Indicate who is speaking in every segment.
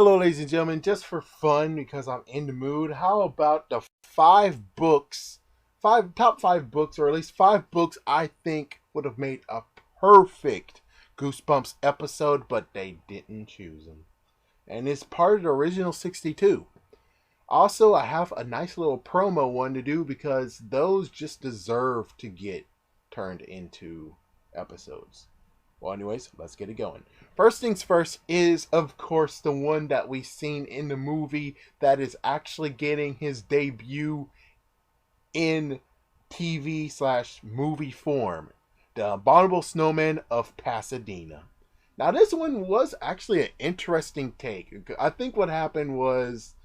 Speaker 1: Hello, ladies and gentlemen. Just for fun, because I'm in the mood, how about the top five books, or at least five books I think would have made a perfect Goosebumps episode, but they didn't choose them. And it's part of the original 62. Also, I have a nice little promo one to do because those just deserve to get turned into episodes. Well, anyways, let's get it going. First things first is, of course, the one that we've seen in the movie that is actually getting his debut in TV/movie form. The Bonneville Snowman of Pasadena. Now, this one was actually an interesting take. I think what happened was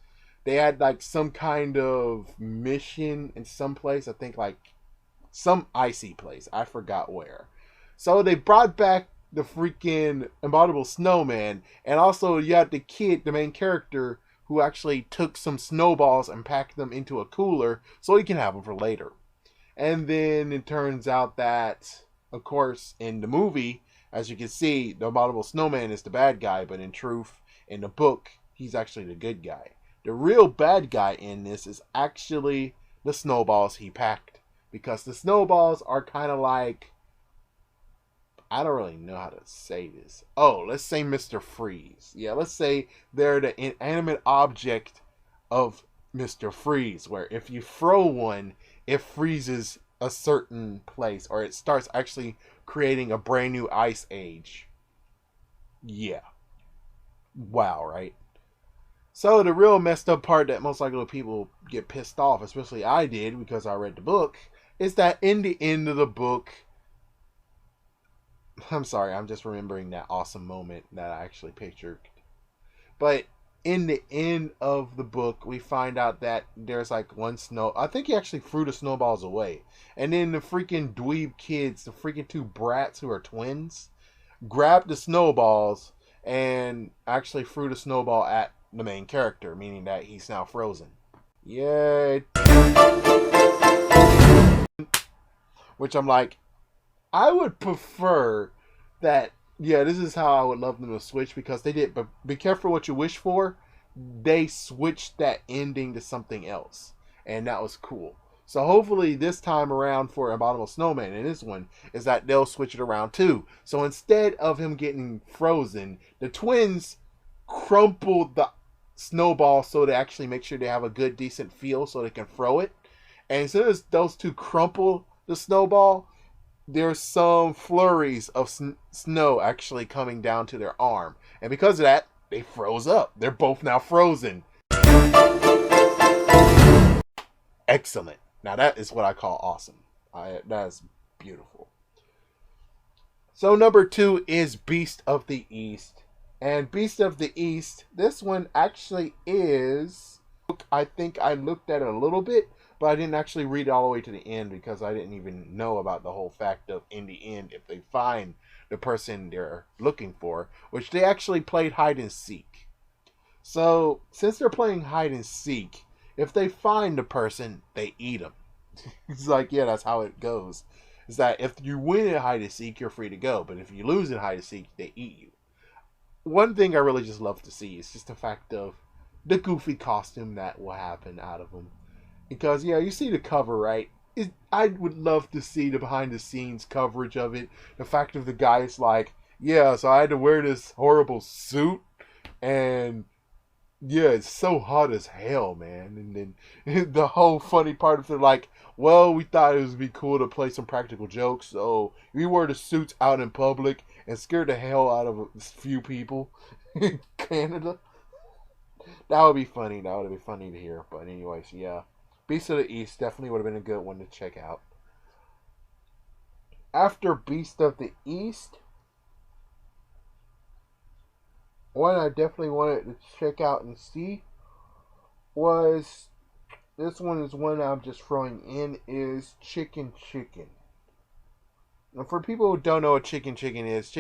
Speaker 1: they had like some kind of mission in some place. I think like some icy place. I forgot where. So they brought back the freaking Abominable Snowman, and also you had the kid, the main character, who actually took some snowballs and packed them into a cooler so he can have them for later. And then it turns out that, of course, in the movie, as you can see, the Abominable Snowman is the bad guy, but in truth, in the book, he's actually the good guy. The real bad guy in this is actually the snowballs he packed, because the snowballs are kind of like, I don't really know how to say this. Oh, let's say Mr. Freeze. Yeah, let's say they're the inanimate object of Mr. Freeze, where if you throw one, it freezes a certain place, or it starts actually creating a brand new ice age. Yeah. Wow, right? So the real messed up part that most likely people get pissed off, especially I did because I read the book, is that in the end of the book, I'm sorry, I'm just remembering that awesome moment that I actually pictured. But in the end of the book, we find out that there's like one snow. I think he actually threw the snowballs away. And then the freaking dweeb kids, the freaking two brats who are twins, grabbed the snowballs and actually threw the snowball at the main character, meaning that he's now frozen. Yay. Which I'm like, I would prefer that. Yeah, this is how I would love them to switch, because they did. But be careful what you wish for. They switched that ending to something else, and that was cool. So hopefully this time around for Abominable Snowman in this one is that they'll switch it around too. So instead of him getting frozen, the twins crumpled the snowball so they actually make sure they have a good decent feel so they can throw it. And as soon as those two crumple the snowball, there's some flurries of snow actually coming down to their arm. And because of that, they froze up. They're both now frozen. Excellent. Now that is what I call awesome. That's beautiful. So number 2 is Beast of the East. And Beast of the East, this one actually is, I think I looked at it a little bit, but I didn't actually read it all the way to the end because I didn't even know about the whole fact of, in the end, if they find the person they're looking for, which they actually played hide and seek. So, since they're playing hide and seek, if they find the person, they eat them. It's like, yeah, that's how it goes. Is that if you win at hide and seek, you're free to go, but if you lose in hide and seek, they eat you. One thing I really just love to see is just the fact of the goofy costume that will happen out of them. Because, yeah, you see the cover, right? I would love to see the behind-the-scenes coverage of it. The fact of the guy's like, yeah, so I had to wear this horrible suit, and yeah, it's so hot as hell, man. And then the whole funny part of it, like, well, we thought it would be cool to play some practical jokes, so we wore the suits out in public and scared the hell out of a few people in Canada. That would be funny. That would be funny to hear. But anyways, yeah. Beast of the East definitely would have been a good one to check out. After Beast of the East, one I definitely wanted to check out and see was, this one is one I'm just throwing in, is Chicken Chicken. And for people who don't know what Chicken Chicken is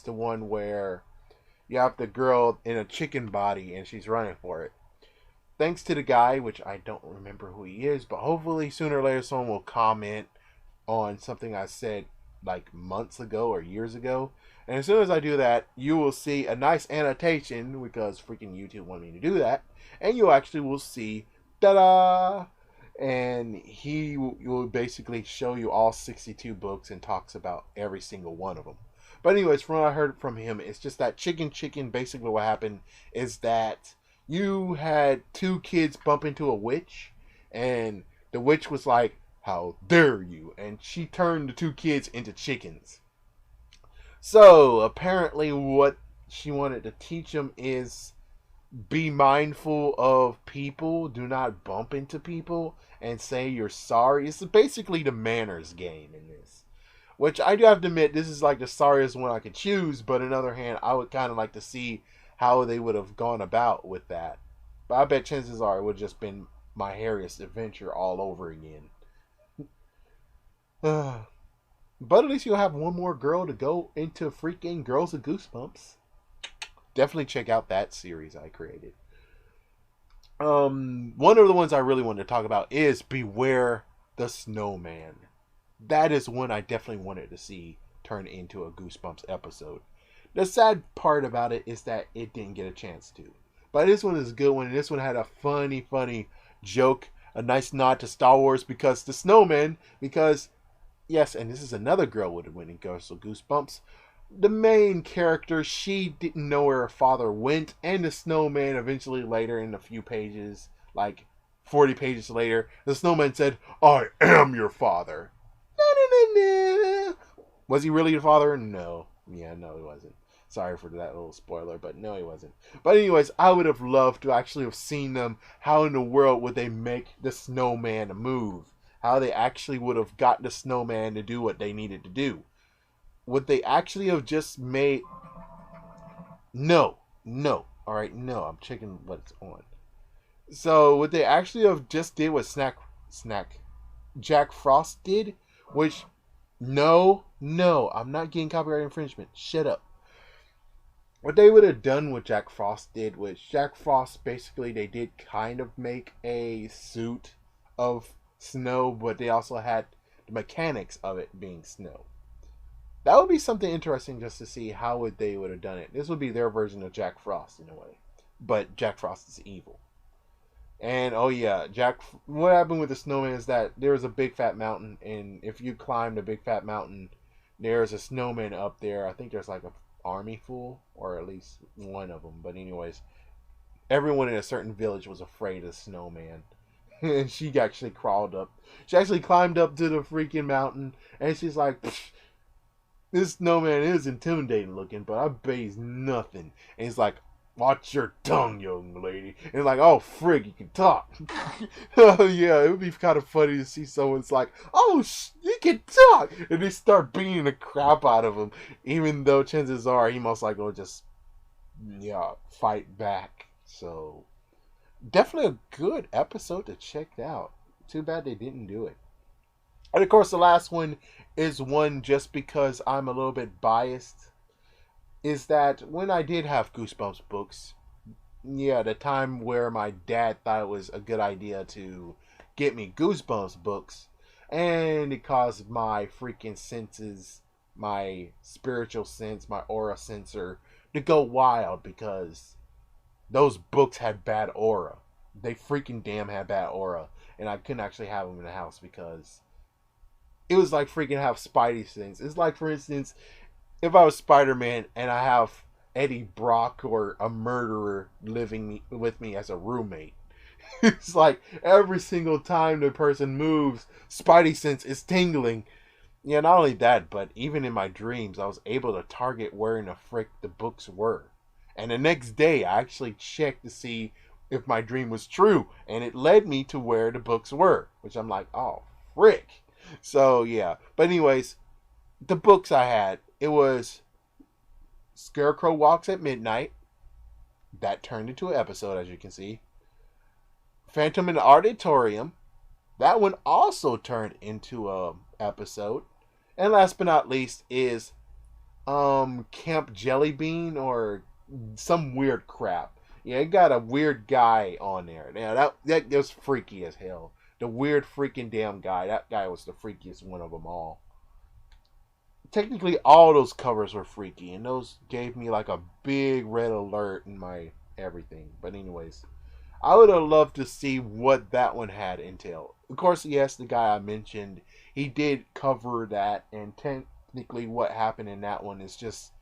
Speaker 1: the one where you have the girl in a chicken body and she's running for it. Thanks to the guy, which I don't remember who he is, but hopefully sooner or later someone will comment on something I said like months ago or years ago. And as soon as I do that, you will see a nice annotation because freaking YouTube wanted me to do that. And you actually will see, ta-da! And he will basically show you all 62 books and talks about every single one of them. But anyways, from what I heard from him, it's just that chicken. Basically, what happened is that you had two kids bump into a witch, and the witch was like, "How dare you?" And she turned the two kids into chickens. So apparently, what she wanted to teach them is be mindful of people. Do not bump into people and say you're sorry. It's basically the manners game in this. Which I do have to admit, this is like the sorriest one I could choose. But on the other hand, I would kind of like to see how they would have gone about with that. But I bet chances are it would have just been my hairiest adventure all over again. But at least you'll have one more girl to go into freaking Girls of Goosebumps. Definitely check out that series I created. One of the ones I really wanted to talk about is Beware the Snowman. That is one I definitely wanted to see turn into a Goosebumps episode. The sad part about it is that it didn't get a chance to. But this one is a good one, and this one had a funny joke, a nice nod to Star Wars because the Snowman, because, yes, and this is another girl would have went in Girls of Goosebumps. The main character, she didn't know where her father went, and the Snowman eventually later in a few pages, like 40 pages later, the Snowman said, "I am your father." Was he really your father? No. Yeah, no, he wasn't. Sorry for that little spoiler, but no, he wasn't. But anyways, I would have loved to actually have seen them. How in the world would they make the Snowman move? How they actually would have got the Snowman to do what they needed to do. Would they actually have just made... No. Alright, no. I'm checking what's on. So, would they actually have just did what Jack Frost did? Which, no. I'm not getting copyright infringement. Shut up. What they would have done what Jack Frost did was Jack Frost, basically, they did kind of make a suit of snow, but they also had the mechanics of it being snow. That would be something interesting just to see how they would have done it. This would be their version of Jack Frost in a way. But Jack Frost is evil. And oh yeah, what happened with the Snowman is that there was a big fat mountain, and if you climb the big fat mountain, there's a snowman up there. I think there's like an army full, or at least one of them. But anyways, everyone in a certain village was afraid of the Snowman. And she actually crawled up. She actually climbed up to the freaking mountain, and she's like, "This snowman is intimidating looking, but I bet he's nothing." And he's like, "Watch your tongue, young lady." And like, "Oh, frig, you can talk." Oh, yeah, it would be kind of funny to see someone's like, "Oh, you can talk." And they start beating the crap out of him. Even though chances are he most likely will just, yeah, fight back. So, definitely a good episode to check out. Too bad they didn't do it. And of course, the last one is one just because I'm a little bit biased. Is that when I did have Goosebumps books, yeah, the time where my dad thought it was a good idea to get me Goosebumps books, and it caused my freaking senses, my spiritual sense, my aura sensor to go wild because those books had bad aura. They freaking damn had bad aura, and I couldn't actually have them in the house because it was like freaking have Spidey things. It's like, for instance, if I was Spider-Man and I have Eddie Brock or a murderer living with me as a roommate. It's like every single time the person moves, Spidey sense is tingling. Yeah, not only that, but even in my dreams, I was able to target where in the frick the books were. And the next day, I actually checked to see if my dream was true. And it led me to where the books were. Which I'm like, oh, frick. So, yeah. But anyways, the books I had, it was Scarecrow Walks at Midnight. That turned into an episode, as you can see. Phantom in the Auditorium. That one also turned into a episode. And last but not least is Camp Jellybean or some weird crap. Yeah, it got a weird guy on there. Now that was freaky as hell. The weird freaking damn guy. That guy was the freakiest one of them all. technically all those covers were freaky, and those gave me like a big red alert in my everything. But anyways, I would have loved to see what that one had entailed. Of course, yes, the guy I mentioned, he did cover that, and technically what happened in that one is just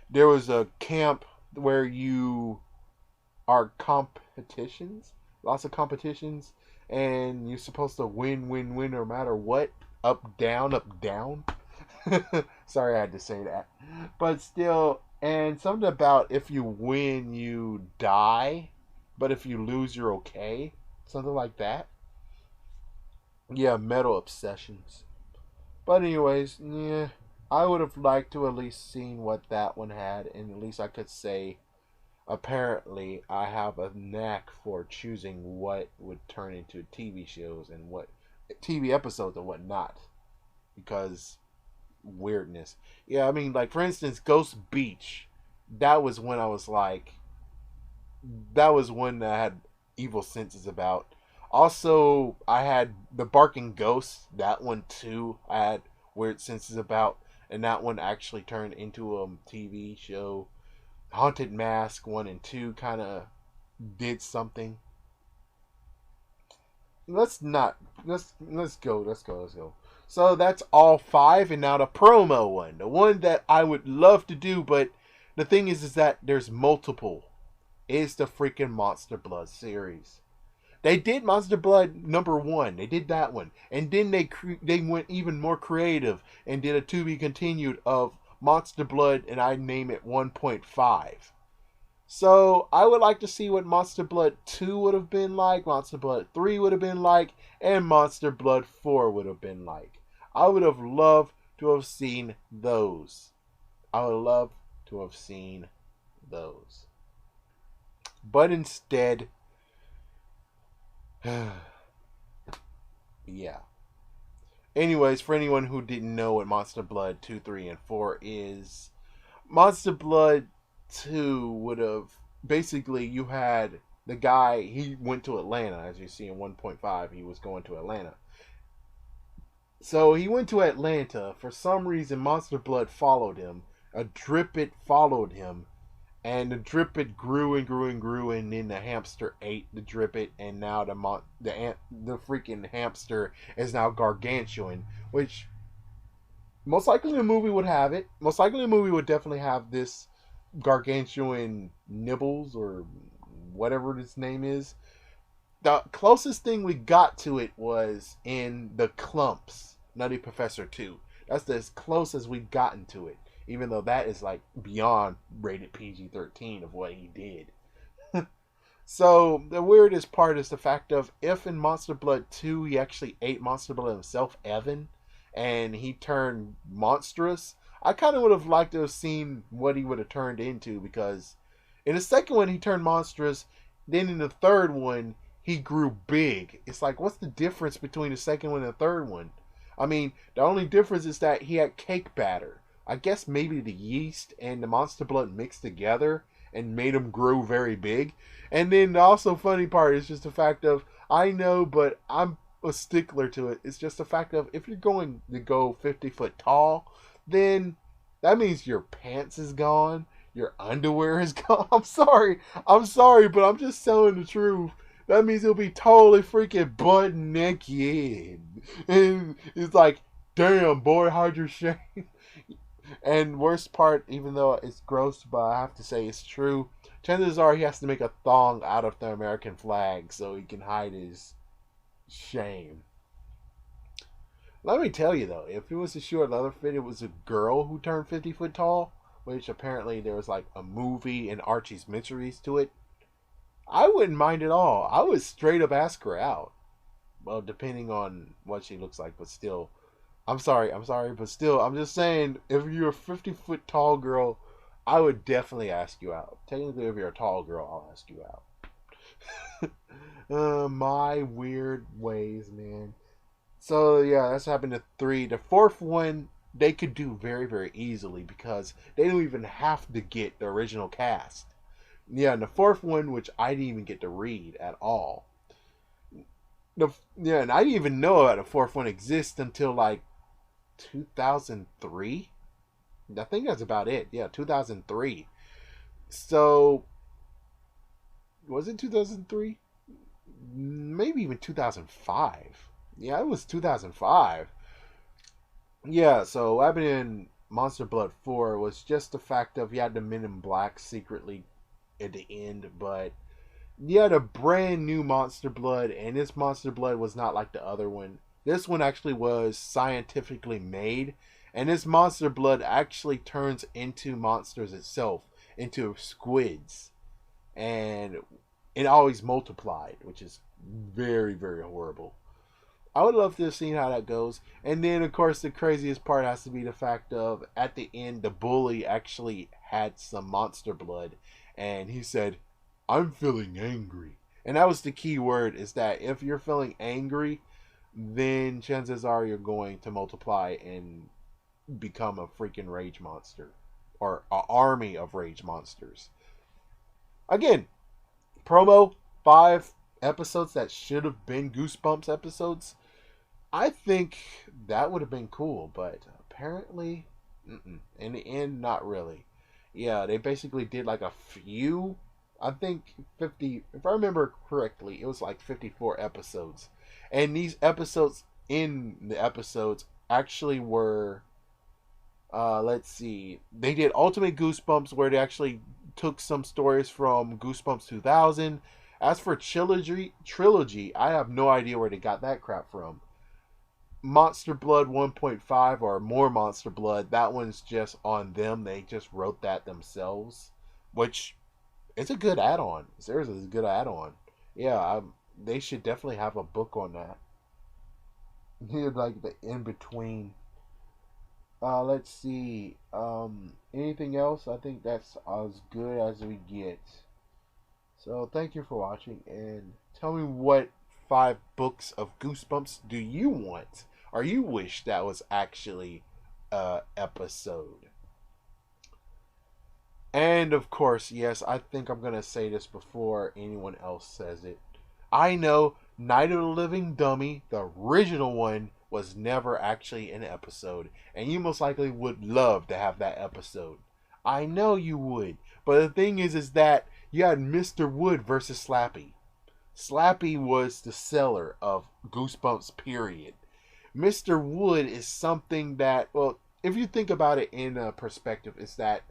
Speaker 1: there was a camp where you are competitions, lots of competitions, and you're supposed to win no matter what, up, down, up, down. Sorry I had to say that. But still, and something about if you win, you die, but if you lose, you're okay. Something like that. Yeah, metal obsessions. But anyways, yeah, I would have liked to at least seen what that one had, and at least I could say, apparently, I have a knack for choosing what would turn into TV shows and what TV episodes and what not, because weirdness. Yeah, I mean, like for instance, Ghost Beach. That was when I was like, that was one that I had evil senses about. Also, I had the Barking Ghost. That one too, I had weird senses about, and that one actually turned into a TV show. Haunted Mask 1 and 2 kind of did something. Let's go. So that's all five, and now the promo one, the one that I would love to do, but the thing is that there's multiple. Is the freaking Monster Blood series. They did Monster Blood #1. They did that one, and then they went even more creative and did a to be continued of Monster Blood, and I name it 1.5. So I would like to see what Monster Blood 2 would have been like, Monster Blood 3 would have been like, and Monster Blood 4 would have been like. I would have loved to have seen those. I would love to have seen those. But instead, yeah. Anyways, for anyone who didn't know what Monster Blood 2, 3, and 4 is, Monster Blood 2 would have basically, you had the guy, he went to Atlanta, as you see in 1.5, he was going to Atlanta. So he went to Atlanta. For some reason, Monster Blood followed him. A Drippet followed him. And the Drippet grew and grew and grew, and then the hamster ate the Drippet, and now the freaking hamster is now gargantuan, which most likely the movie would have it. Most likely the movie would definitely have this gargantuan Nibbles, or whatever his name is. The closest thing we got to it was in the Clumps, Nutty Professor 2. That's as close as we've gotten to it. Even though that is like beyond rated PG-13 of what he did. So the weirdest part is the fact of if in Monster Blood 2 he actually ate Monster Blood himself, Evan, and he turned monstrous, I kind of would have liked to have seen what he would have turned into, because in the second one he turned monstrous, then in the third one he grew big. It's like, what's the difference between the second one and the third one? I mean, the only difference is that he had cake batter. I guess maybe the yeast and the Monster Blood mixed together and made him grow very big. And then the also funny part is just the fact of, I know, but I'm a stickler to it. It's just the fact of, if you're going to go 50 foot tall, then that means your pants is gone, your underwear is gone. I'm sorry, but I'm just telling the truth. That means he'll be totally freaking butt naked. And it's like, damn, boy, hide your shame. And worst part, even though it's gross, but I have to say it's true, chances are he has to make a thong out of the American flag so he can hide his shame. Let me tell you though, if it was a shoe or leather fit, it was a girl who turned 50 foot tall, which apparently there was like a movie and Archie's Mysteries to it, I wouldn't mind at all. I would straight up ask her out. Well, depending on what she looks like, but still. I'm sorry, but still, I'm just saying, if you're a 50 foot tall girl, I would definitely ask you out. Technically, if you're a tall girl, I'll ask you out. My weird ways, man. So, yeah, that's happened to 3. The 4th one, they could do very, very easily because they don't even have to get the original cast. Yeah, and the 4th one, which I didn't even get to read at all. And I didn't even know that the 4th one exists until, like, 2003. I think that's about it. Yeah, 2003. So, was it 2003? Maybe even 2005. Yeah, it was 2005. Yeah, so what happened in Monster Blood 4 was just the fact of you had the Men in Black secretly at the end, but you had a brand new Monster Blood, and this Monster Blood was not like the other one. This one actually was scientifically made, and this Monster Blood actually turns into monsters itself, into squids, and it always multiplied, which is very, very horrible. I would love to have seen how that goes. And then, of course, the craziest part has to be the fact of at the end, the bully actually had some monster blood, and he said, "I'm feeling angry." And that was the key word: is that if you're feeling angry, then chances are you're going to multiply and become a freaking rage monster or an army of rage monsters. Again, promo 5 episodes that should have been Goosebumps episodes. I think that would have been cool, but apparently, in the end, not really. Yeah, they basically did like a few. I think 50, if I remember correctly, it was like 54 episodes. And these episodes, in the episodes, actually were, let's see, they did Ultimate Goosebumps, where they actually took some stories from Goosebumps 2000. As for trilogy, I have no idea where they got that crap from. Monster Blood 1.5 or more Monster Blood, that one's just on them. They just wrote that themselves, which it's a good add-on. Seriously, it's a good add-on. Yeah, they should definitely have a book on that. Like the in between. Let's see. Anything else? I think that's as good as we get. So thank you for watching, and tell me what 5 books of Goosebumps do you want, or you wish that was actually a episode. And of course, yes, I think I'm gonna say this before anyone else says it. I know Night of the Living Dummy, the original one, was never actually an episode, and you most likely would love to have that episode. I know you would, but the thing is that you had Mr. Wood versus Slappy. Slappy was the seller of Goosebumps, period. Mr. Wood is something that, well, if you think about it in a perspective, is that,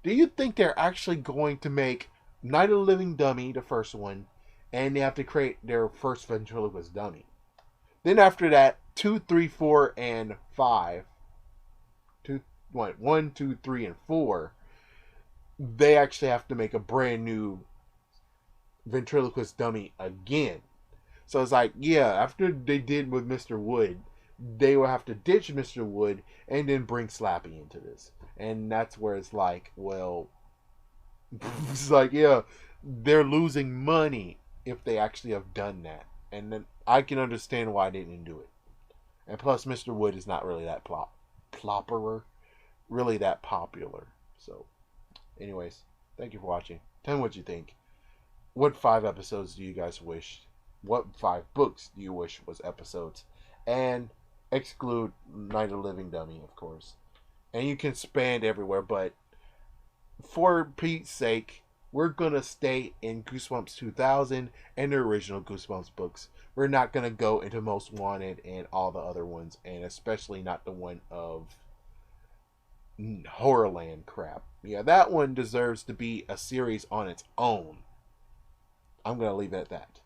Speaker 1: do you think they're actually going to make Night of the Living Dummy, the first one, and they have to create their first ventriloquist dummy? Then after that, 2, 3, 4, and 5, 1, 2, 3, and 4, they actually have to make a brand new ventriloquist dummy again. So it's like, yeah, after they did with Mr. Wood, they will have to ditch Mr. Wood and then bring Slappy into this. And that's where it's like, well, it's like, yeah, they're losing money if they actually have done that. And then I can understand why they didn't do it. And plus, Mr. Wood is not really that plopperer, really that popular. So, anyways, thank you for watching. Tell me what you think. What 5 episodes do you guys wish? What 5 books do you wish was episodes? And exclude Night of the Living Dummy, of course. And you can expand everywhere, but for Pete's sake, we're going to stay in Goosebumps 2000 and the original Goosebumps books. We're not going to go into Most Wanted and all the other ones, and especially not the one of Horrorland crap. Yeah, that one deserves to be a series on its own. I'm going to leave it at that.